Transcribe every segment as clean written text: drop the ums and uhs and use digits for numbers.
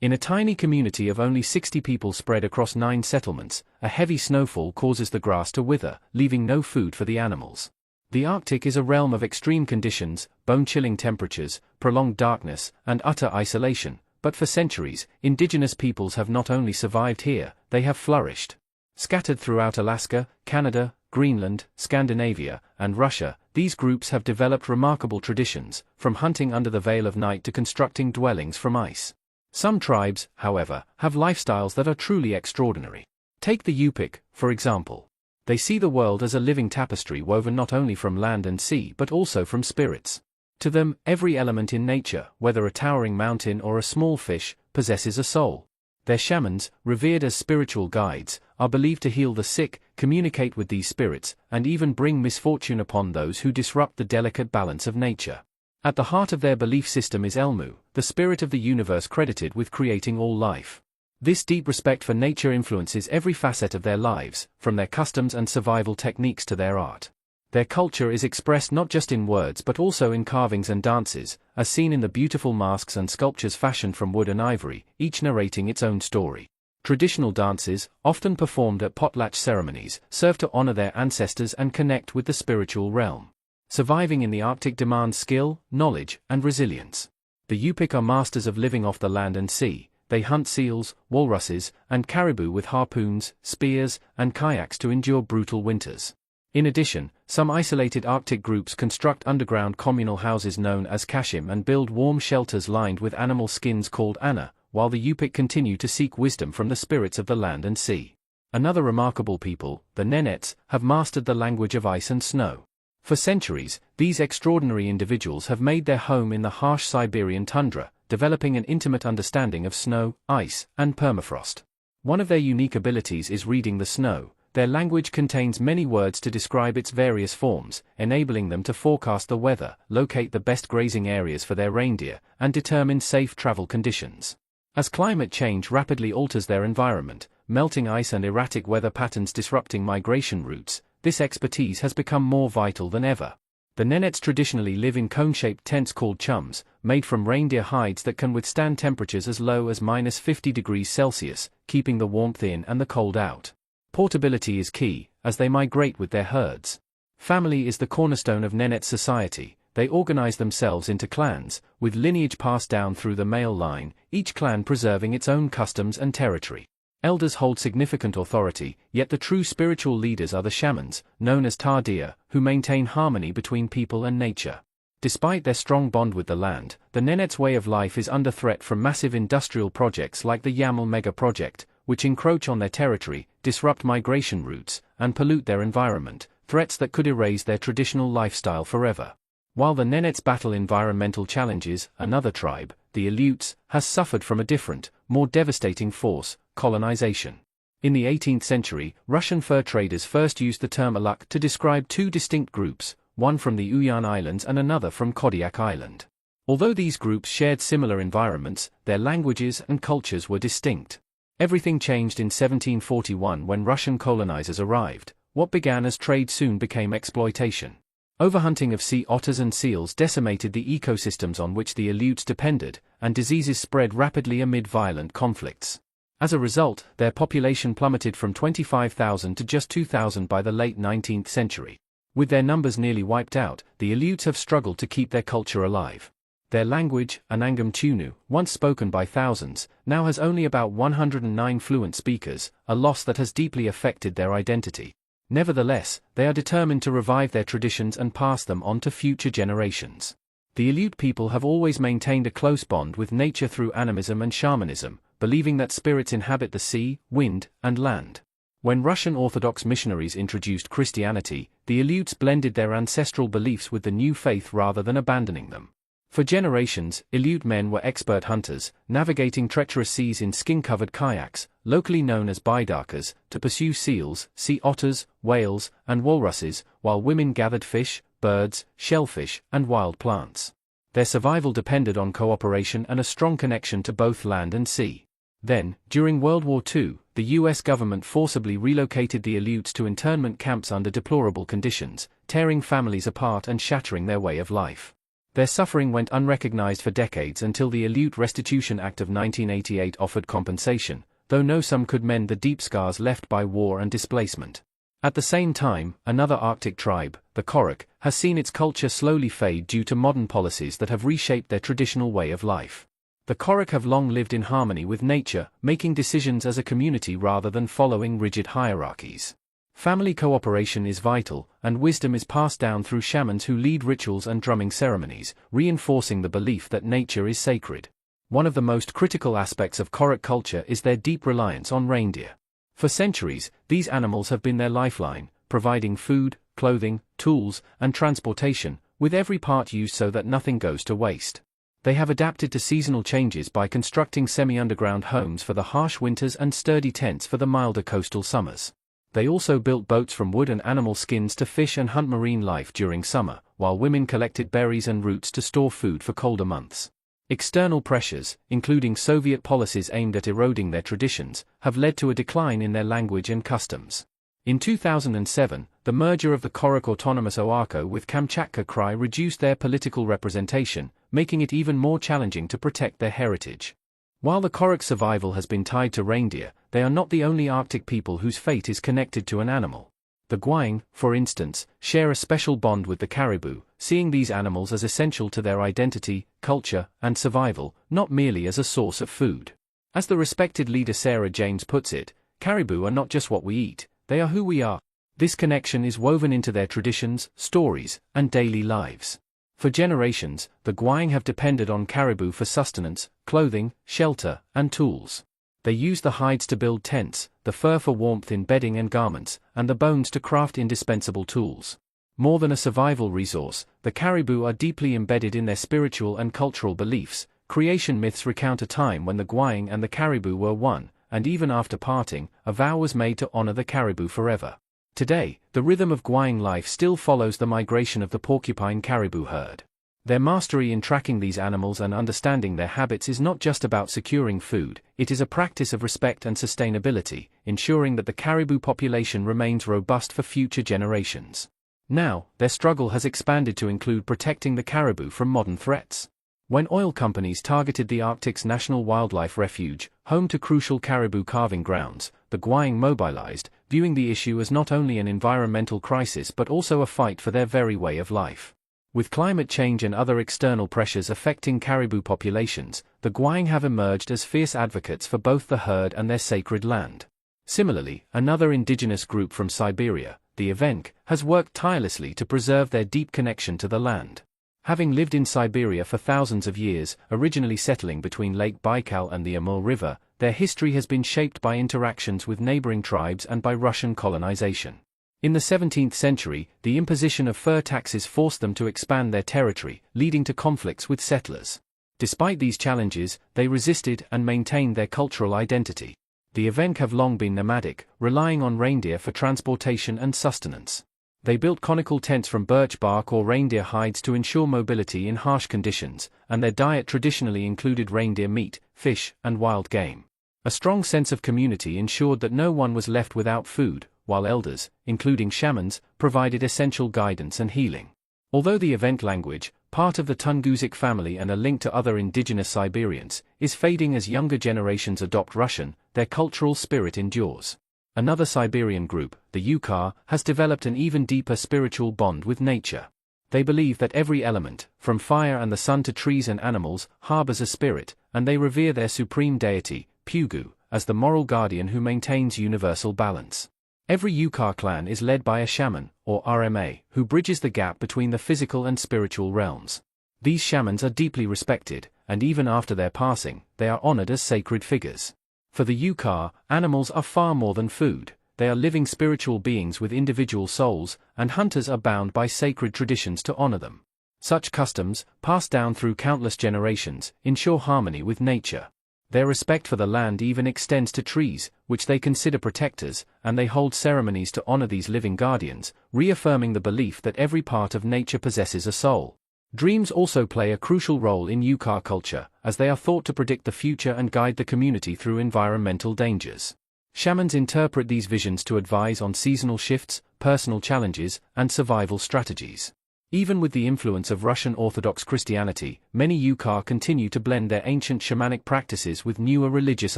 In a tiny community of only 60 people spread across 9 settlements, a heavy snowfall causes the grass to wither, leaving no food for the animals. The Arctic is a realm of extreme conditions, bone-chilling temperatures, prolonged darkness, and utter isolation, but for centuries, indigenous peoples have not only survived here, they have flourished. Scattered throughout Alaska, Canada, Greenland, Scandinavia, and Russia, these groups have developed remarkable traditions, from hunting under the veil of night to constructing dwellings from ice. Some tribes, however, have lifestyles that are truly extraordinary. Take the Yupik, for example. They see the world as a living tapestry woven not only from land and sea but also from spirits. To them, every element in nature, whether a towering mountain or a small fish, possesses a soul. Their shamans, revered as spiritual guides, are believed to heal the sick, communicate with these spirits, and even bring misfortune upon those who disrupt the delicate balance of nature. At the heart of their belief system is Elmu, the spirit of the universe credited with creating all life. This deep respect for nature influences every facet of their lives, from their customs and survival techniques to their art. Their culture is expressed not just in words but also in carvings and dances, as seen in the beautiful masks and sculptures fashioned from wood and ivory, each narrating its own story. Traditional dances, often performed at potlatch ceremonies, serve to honor their ancestors and connect with the spiritual realm. Surviving in the Arctic demands skill, knowledge, and resilience. The Yupik are masters of living off the land and sea. They hunt seals, walruses, and caribou with harpoons, spears, and kayaks to endure brutal winters. In addition, some isolated Arctic groups construct underground communal houses known as kashim and build warm shelters lined with animal skins called anna, while the Yupik continue to seek wisdom from the spirits of the land and sea. Another remarkable people, the Nenets, have mastered the language of ice and snow. For centuries, these extraordinary individuals have made their home in the harsh Siberian tundra, developing an intimate understanding of snow, ice, and permafrost. One of their unique abilities is reading the snow. Their language contains many words to describe its various forms, enabling them to forecast the weather, locate the best grazing areas for their reindeer, and determine safe travel conditions. As climate change rapidly alters their environment, melting ice and erratic weather patterns disrupting migration routes, this expertise has become more vital than ever. The Nenets traditionally live in cone-shaped tents called chums, made from reindeer hides that can withstand temperatures as low as -50 degrees Celsius, keeping the warmth in and the cold out. Portability is key, as they migrate with their herds. Family is the cornerstone of Nenets society. They organize themselves into clans, with lineage passed down through the male line, each clan preserving its own customs and territory. Elders hold significant authority, yet the true spiritual leaders are the shamans, known as Tardia, who maintain harmony between people and nature. Despite their strong bond with the land, the Nenets' way of life is under threat from massive industrial projects like the Yamal Mega Project, which encroach on their territory, disrupt migration routes, and pollute their environment, threats that could erase their traditional lifestyle forever. While the Nenets battle environmental challenges, another tribe, the Aleuts, has suffered from a different, more devastating force, colonization. In the 18th century, Russian fur traders first used the term Aluk to describe two distinct groups, one from the Uyan Islands and another from Kodiak Island. Although these groups shared similar environments, their languages and cultures were distinct. Everything changed in 1741 when Russian colonizers arrived. What began as trade soon became exploitation. Overhunting of sea otters and seals decimated the ecosystems on which the Aleuts depended, and diseases spread rapidly amid violent conflicts. As a result, their population plummeted from 25,000 to just 2,000 by the late 19th century. With their numbers nearly wiped out, the Aleuts have struggled to keep their culture alive. Their language, Anangam Chunu, once spoken by thousands, now has only about 109 fluent speakers, a loss that has deeply affected their identity. Nevertheless, they are determined to revive their traditions and pass them on to future generations. The Aleut people have always maintained a close bond with nature through animism and shamanism, believing that spirits inhabit the sea, wind, and land. When Russian Orthodox missionaries introduced Christianity, the Aleuts blended their ancestral beliefs with the new faith rather than abandoning them. For generations, Aleut men were expert hunters, navigating treacherous seas in skin-covered kayaks, locally known as baidarkas, to pursue seals, sea otters, whales, and walruses, while women gathered fish, birds, shellfish, and wild plants. Their survival depended on cooperation and a strong connection to both land and sea. Then, during World War II, the US government forcibly relocated the Aleuts to internment camps under deplorable conditions, tearing families apart and shattering their way of life. Their suffering went unrecognized for decades until the Aleut Restitution Act of 1988 offered compensation, though no sum could mend the deep scars left by war and displacement. At the same time, another Arctic tribe, the Korik, has seen its culture slowly fade due to modern policies that have reshaped their traditional way of life. The Korik have long lived in harmony with nature, making decisions as a community rather than following rigid hierarchies. Family cooperation is vital, and wisdom is passed down through shamans who lead rituals and drumming ceremonies, reinforcing the belief that nature is sacred. One of the most critical aspects of Korik culture is their deep reliance on reindeer. For centuries, these animals have been their lifeline, providing food, clothing, tools, and transportation, with every part used so that nothing goes to waste. They have adapted to seasonal changes by constructing semi-underground homes for the harsh winters and sturdy tents for the milder coastal summers. They also built boats from wood and animal skins to fish and hunt marine life during summer, while women collected berries and roots to store food for colder months. External pressures, including Soviet policies aimed at eroding their traditions, have led to a decline in their language and customs. In 2007, the merger of the Korik Autonomous Oahu with Kamchatka Krai reduced their political representation, making it even more challenging to protect their heritage. While the Korik survival has been tied to reindeer, they are not the only Arctic people whose fate is connected to an animal. The Gwiang, for instance, share a special bond with the caribou, seeing these animals as essential to their identity, culture, and survival, not merely as a source of food. As the respected leader Sarah James puts it, caribou are not just what we eat, they are who we are. This connection is woven into their traditions, stories, and daily lives. For generations, the Gwiang have depended on caribou for sustenance, clothing, shelter, and tools. They use the hides to build tents, the fur for warmth in bedding and garments, and the bones to craft indispensable tools. More than a survival resource, the caribou are deeply embedded in their spiritual and cultural beliefs. Creation myths recount a time when the Gwiang and the caribou were one, and even after parting, a vow was made to honor the caribou forever. Today, the rhythm of Gwiang life still follows the migration of the porcupine caribou herd. Their mastery in tracking these animals and understanding their habits is not just about securing food, it is a practice of respect and sustainability, ensuring that the caribou population remains robust for future generations. Now, their struggle has expanded to include protecting the caribou from modern threats. When oil companies targeted the Arctic's National Wildlife Refuge, home to crucial caribou calving grounds, the Gwiang mobilized, viewing the issue as not only an environmental crisis but also a fight for their very way of life. With climate change and other external pressures affecting caribou populations, the Gwiang have emerged as fierce advocates for both the herd and their sacred land. Similarly, another indigenous group from Siberia, the Evenk, has worked tirelessly to preserve their deep connection to the land. Having lived in Siberia for thousands of years, originally settling between Lake Baikal and the Amur River, their history has been shaped by interactions with neighboring tribes and by Russian colonization. In the 17th century, the imposition of fur taxes forced them to expand their territory, leading to conflicts with settlers. Despite these challenges, they resisted and maintained their cultural identity. The Evenk have long been nomadic, relying on reindeer for transportation and sustenance. They built conical tents from birch bark or reindeer hides to ensure mobility in harsh conditions, and their diet traditionally included reindeer meat, fish, and wild game. A strong sense of community ensured that no one was left without food, while elders, including shamans, provided essential guidance and healing. Although the Evenk language, part of the Tungusic family and a link to other indigenous Siberians, is fading as younger generations adopt Russian, their cultural spirit endures. Another Siberian group, the Yukar, has developed an even deeper spiritual bond with nature. They believe that every element, from fire and the sun to trees and animals, harbors a spirit, and they revere their supreme deity, Pugu, as the moral guardian who maintains universal balance. Every Yukar clan is led by a shaman, or RMA, who bridges the gap between the physical and spiritual realms. These shamans are deeply respected, and even after their passing, they are honored as sacred figures. For the Yukar, animals are far more than food. They are living spiritual beings with individual souls, and hunters are bound by sacred traditions to honor them. Such customs, passed down through countless generations, ensure harmony with nature. Their respect for the land even extends to trees, which they consider protectors, and they hold ceremonies to honor these living guardians, reaffirming the belief that every part of nature possesses a soul. Dreams also play a crucial role in Yukar culture, as they are thought to predict the future and guide the community through environmental dangers. Shamans interpret these visions to advise on seasonal shifts, personal challenges, and survival strategies. Even with the influence of Russian Orthodox Christianity, many Yukar continue to blend their ancient shamanic practices with newer religious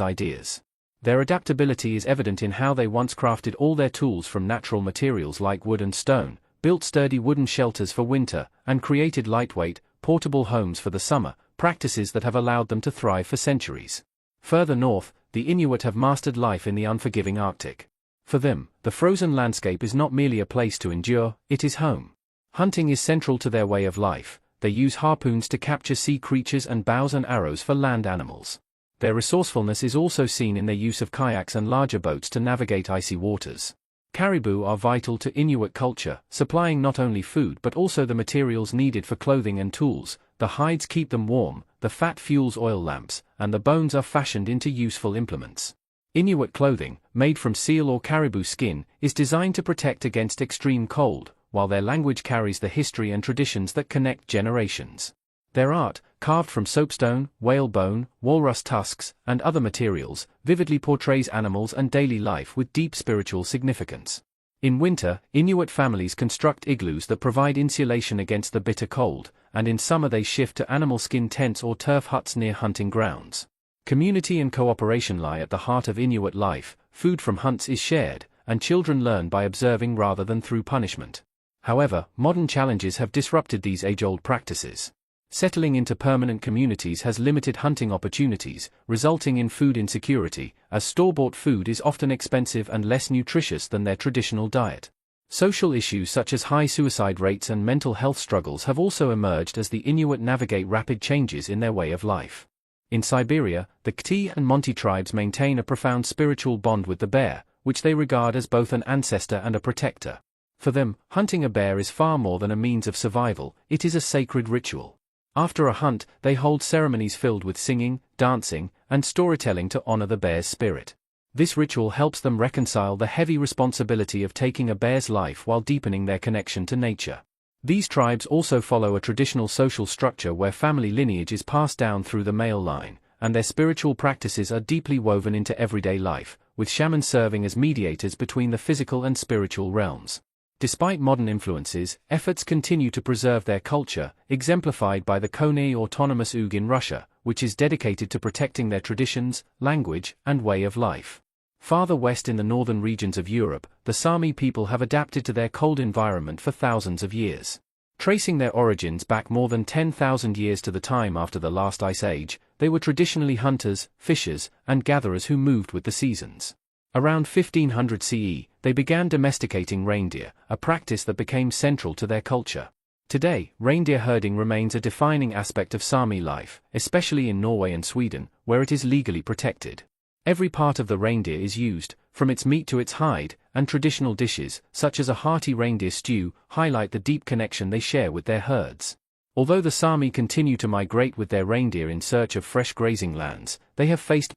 ideas. Their adaptability is evident in how they once crafted all their tools from natural materials like wood and stone, built sturdy wooden shelters for winter, and created lightweight, portable homes for the summer, practices that have allowed them to thrive for centuries. Further north, the Inuit have mastered life in the unforgiving Arctic. For them, the frozen landscape is not merely a place to endure, it is home. Hunting is central to their way of life. They use harpoons to capture sea creatures and bows and arrows for land animals. Their resourcefulness is also seen in their use of kayaks and larger boats to navigate icy waters. Caribou are vital to Inuit culture, supplying not only food but also the materials needed for clothing and tools. The hides keep them warm, the fat fuels oil lamps, and the bones are fashioned into useful implements. Inuit clothing, made from seal or caribou skin, is designed to protect against extreme cold, while their language carries the history and traditions that connect generations. Their art, carved from soapstone, whale bone, walrus tusks, and other materials, vividly portrays animals and daily life with deep spiritual significance. In winter, Inuit families construct igloos that provide insulation against the bitter cold, and in summer they shift to animal skin tents or turf huts near hunting grounds. Community and cooperation lie at the heart of Inuit life. Food from hunts is shared, and children learn by observing rather than through punishment. However, modern challenges have disrupted these age-old practices. Settling into permanent communities has limited hunting opportunities, resulting in food insecurity, as store-bought food is often expensive and less nutritious than their traditional diet. Social issues such as high suicide rates and mental health struggles have also emerged as the Inuit navigate rapid changes in their way of life. In Siberia, the Kti and Monty tribes maintain a profound spiritual bond with the bear, which they regard as both an ancestor and a protector. For them, hunting a bear is far more than a means of survival, it is a sacred ritual. After a hunt, they hold ceremonies filled with singing, dancing, and storytelling to honor the bear's spirit. This ritual helps them reconcile the heavy responsibility of taking a bear's life while deepening their connection to nature. These tribes also follow a traditional social structure where family lineage is passed down through the male line, and their spiritual practices are deeply woven into everyday life, with shamans serving as mediators between the physical and spiritual realms. Despite modern influences, efforts continue to preserve their culture, exemplified by the Koné Autonomous Oug in Russia, which is dedicated to protecting their traditions, language, and way of life. Farther west in the northern regions of Europe, the Sami people have adapted to their cold environment for thousands of years. Tracing their origins back more than 10,000 years to the time after the last ice age, they were traditionally hunters, fishers, and gatherers who moved with the seasons. Around 1500 CE, they began domesticating reindeer, a practice that became central to their culture. Today, reindeer herding remains a defining aspect of Sami life, especially in Norway and Sweden, where it is legally protected. Every part of the reindeer is used, from its meat to its hide, and traditional dishes, such as a hearty reindeer stew, highlight the deep connection they share with their herds. Although the Sami continue to migrate with their reindeer in search of fresh grazing lands, they have faced